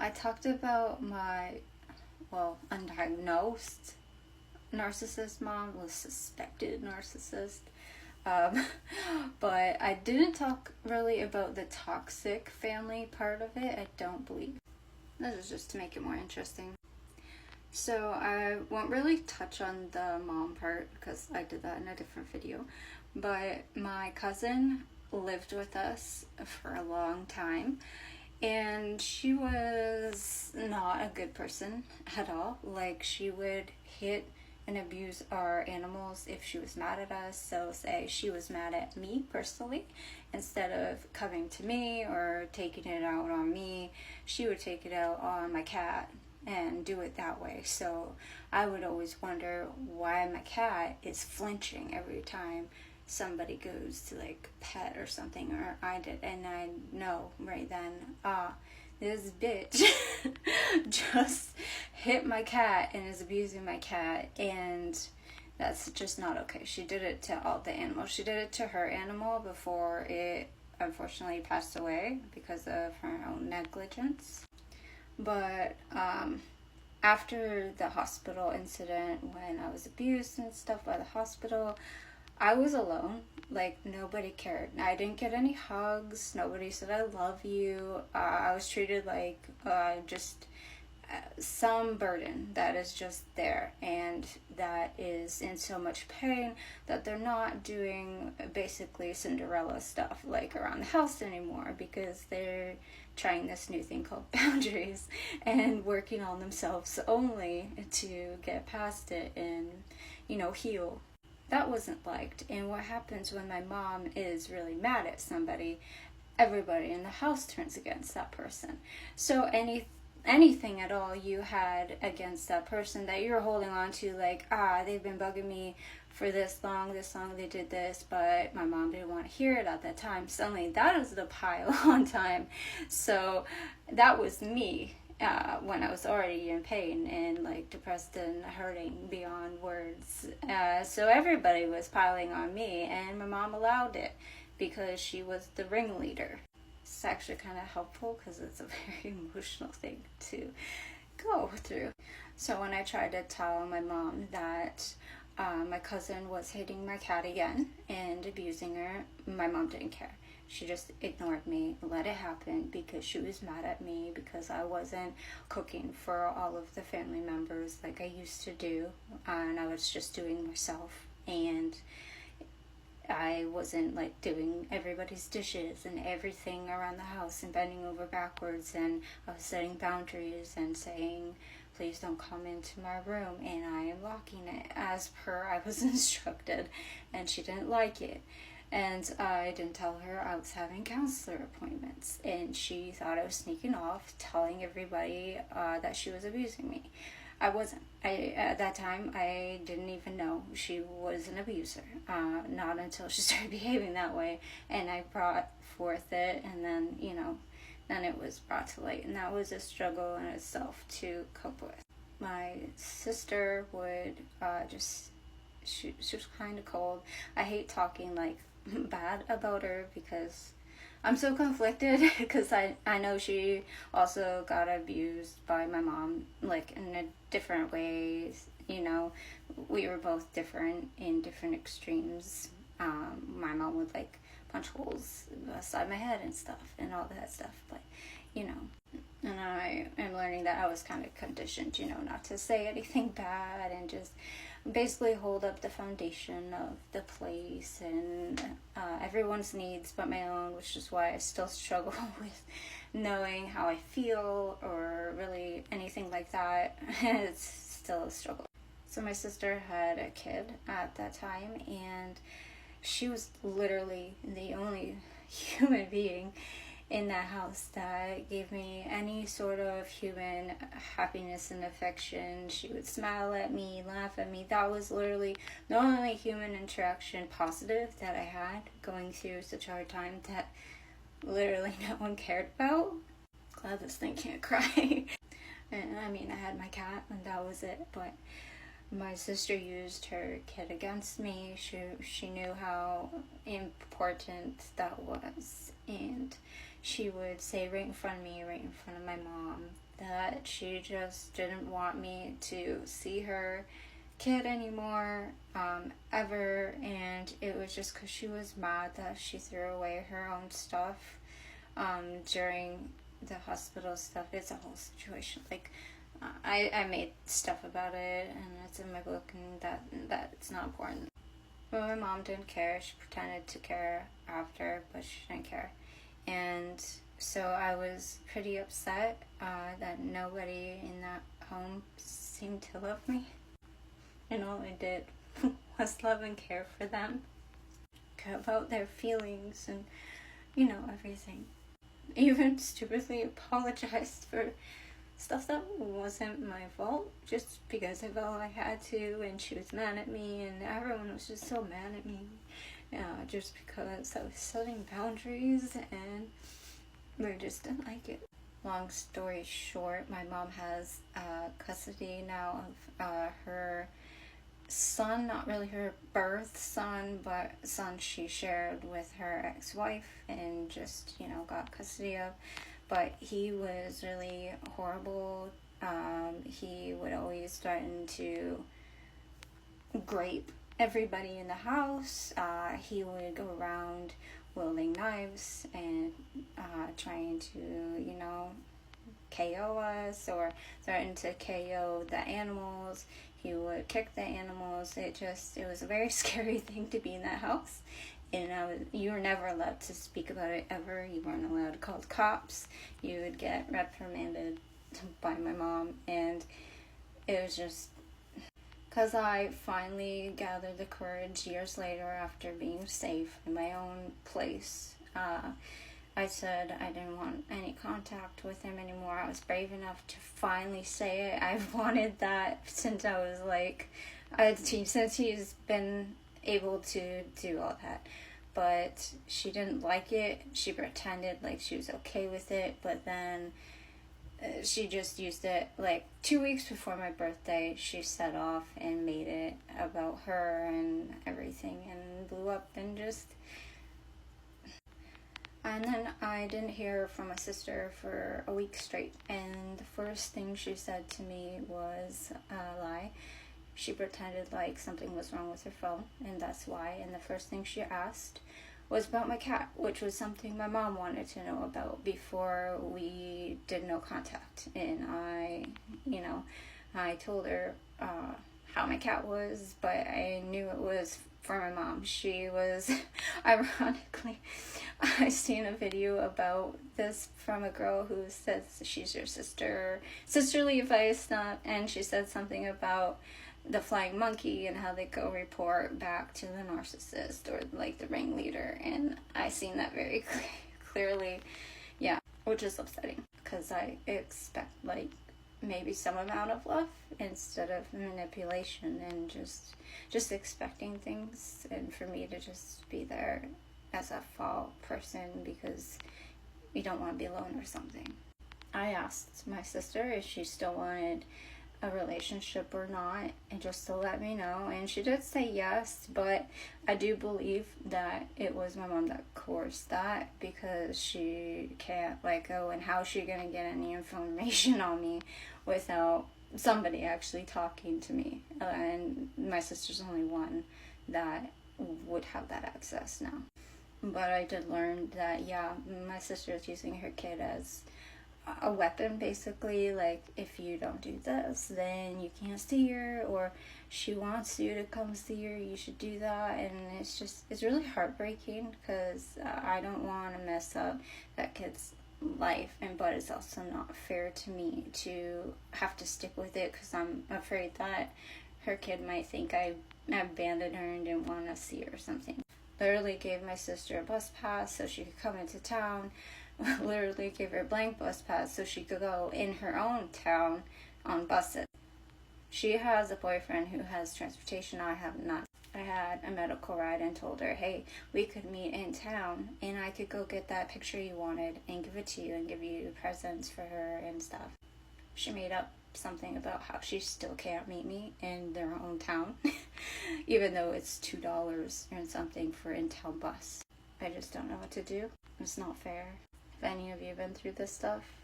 I talked about my, undiagnosed narcissist mom, was suspected narcissist. Um, but I didn't talk really about the toxic family part of it, I don't believe. This is just to make it more interesting. So I won't really touch on the mom part because I did that in a different video. But my cousin lived with us for a long time, and she was not a good person at all. Like, she would hit and abuse our animals if she was mad at us. So say she was mad at me personally, instead of coming to me or taking it out on me, she would take it out on my cat and do it that way. So I would always wonder why my cat is flinching every time somebody goes to like pet or something, or I did, and I know right then, this bitch just hit my cat and is abusing my cat, and that's just not okay. She did it to all the animals. She did it to her animal before it unfortunately passed away because of her own negligence. But after the hospital incident, when I was abused and stuff by the hospital, I was alone. Like, nobody cared. I didn't get any hugs. Nobody said I love you. I was treated like just some burden that is just there, and that is in so much pain that they're not doing basically Cinderella stuff like around the house anymore, because they're trying this new thing called boundaries and working on themselves only to get past it and, heal. That wasn't liked. And what happens when my mom is really mad at somebody, everybody in the house turns against that person. So anything at all you had against that person that you're holding on to, like, they've been bugging me for this long they did this, but my mom didn't want to hear it at that time. Suddenly that is the pile on time. So that was me. When I was already in pain and like depressed and hurting beyond words. So everybody was piling on me, and my mom allowed it because she was the ringleader. It's actually kind of helpful because it's a very emotional thing to go through. So when I tried to tell my mom that my cousin was hitting my cat again and abusing her, my mom didn't care. She just ignored me, let it happen, because she was mad at me because I wasn't cooking for all of the family members like I used to do, and I was just doing myself, and I wasn't like doing everybody's dishes and everything around the house and bending over backwards, and I was setting boundaries and saying, please don't come into my room, and I am locking it as per I was instructed, and she didn't like it. And I didn't tell her I was having counselor appointments, and she thought I was sneaking off, telling everybody that she was abusing me. I wasn't. At that time, I didn't even know she was an abuser. Not until she started behaving that way, and I brought forth it, and then, then it was brought to light, and that was a struggle in itself to cope with. My sister would she was kind of cold. I hate talking like bad about her because I'm so conflicted, because I know she also got abused by my mom, like in a different ways. We were both different in different extremes. My mom would like punch holes beside my head and stuff and all that stuff, but and I am learning that I was kind of conditioned, not to say anything bad and just basically hold up the foundation of the place and everyone's needs but my own, which is why I still struggle with knowing how I feel or really anything like that. It's still a struggle. So my sister had a kid at that time, and she was literally the only human being in that house that gave me any sort of human happiness and affection. She would smile at me, laugh at me. That was literally the only human interaction positive that I had going through such a hard time that literally no one cared about. Glad this thing can't cry. And I had my cat and that was it, but my sister used her kid against me. She knew how important that was, and she would say right in front of me, right in front of my mom, that she just didn't want me to see her kid anymore, ever, and it was just because she was mad that she threw away her own stuff during the hospital stuff. It's a whole situation. Like, I made stuff about it, and it's in my book, and that it's not important. But my mom didn't care. She pretended to care after, but she didn't care. And so I was pretty upset that nobody in that home seemed to love me. And all I did was love and care for them, care about their feelings and, everything. Even stupidly apologized for stuff that wasn't my fault, just because I felt I had to, and she was mad at me, and everyone was just so mad at me, just because I was setting boundaries, and they just didn't like it. Long story short, my mom has custody now of her son, not really her birth son, but son she shared with her ex-wife and just, got custody of. But he was really horrible. He would always threaten to grape everybody in the house. He would go around wielding knives and trying to, KO us or threaten to KO the animals. He would kick the animals. It was a very scary thing to be in that house. And you were never allowed to speak about it ever. You weren't allowed to call the cops. You would get reprimanded by my mom. And it was just because I finally gathered the courage years later after being safe in my own place. I said I didn't want any contact with him anymore. I was brave enough to finally say it. I've wanted that since I was since he's been able to do all that. But she didn't like it. She pretended like she was okay with it, but then she just used it. Like 2 weeks before my birthday, she set off and made it about her and everything, and blew up and then I didn't hear from my sister for a week straight, and the first thing she said to me was a lie. She pretended like something was wrong with her phone, and that's why. And the first thing she asked was about my cat, which was something my mom wanted to know about before we did no contact. And I told her how my cat was, but I knew it was for my mom. She was, ironically, I seen a video about this from a girl who says she's your sister, sisterly advice, and she said something about the flying monkey and how they go report back to the narcissist or like the ringleader, and I seen that very clearly, which is upsetting because I expect like maybe some amount of love instead of manipulation and just expecting things, and for me to just be there as a fall person because you don't want to be alone or something. I asked my sister if she still wanted a relationship or not, and just to let me know, and she did say yes, but I do believe that it was my mom that coerced that because she can't let go, and how's she gonna get any information on me without somebody actually talking to me? And my sister's only one that would have that access now. But I did learn that my sister is using her kid as a weapon, basically. Like, if you don't do this, then you can't see her, or she wants you to come see her, you should do that. And it's really heartbreaking because I don't want to mess up that kid's life, but it's also not fair to me to have to stick with it because I'm afraid that her kid might think I abandoned her and didn't want to see her or something. Literally gave my sister a bus pass so she could come into town. Literally gave her a blank bus pass so she could go in her own town on buses. She has a boyfriend who has transportation. I have none. I had a medical ride and told her, hey, we could meet in town and I could go get that picture you wanted and give it to you and give you presents for her and stuff. She made up something about how she still can't meet me in their own town, even though it's $2 and something for in-town bus. I just don't know what to do. It's not fair. Have any of you been through this stuff?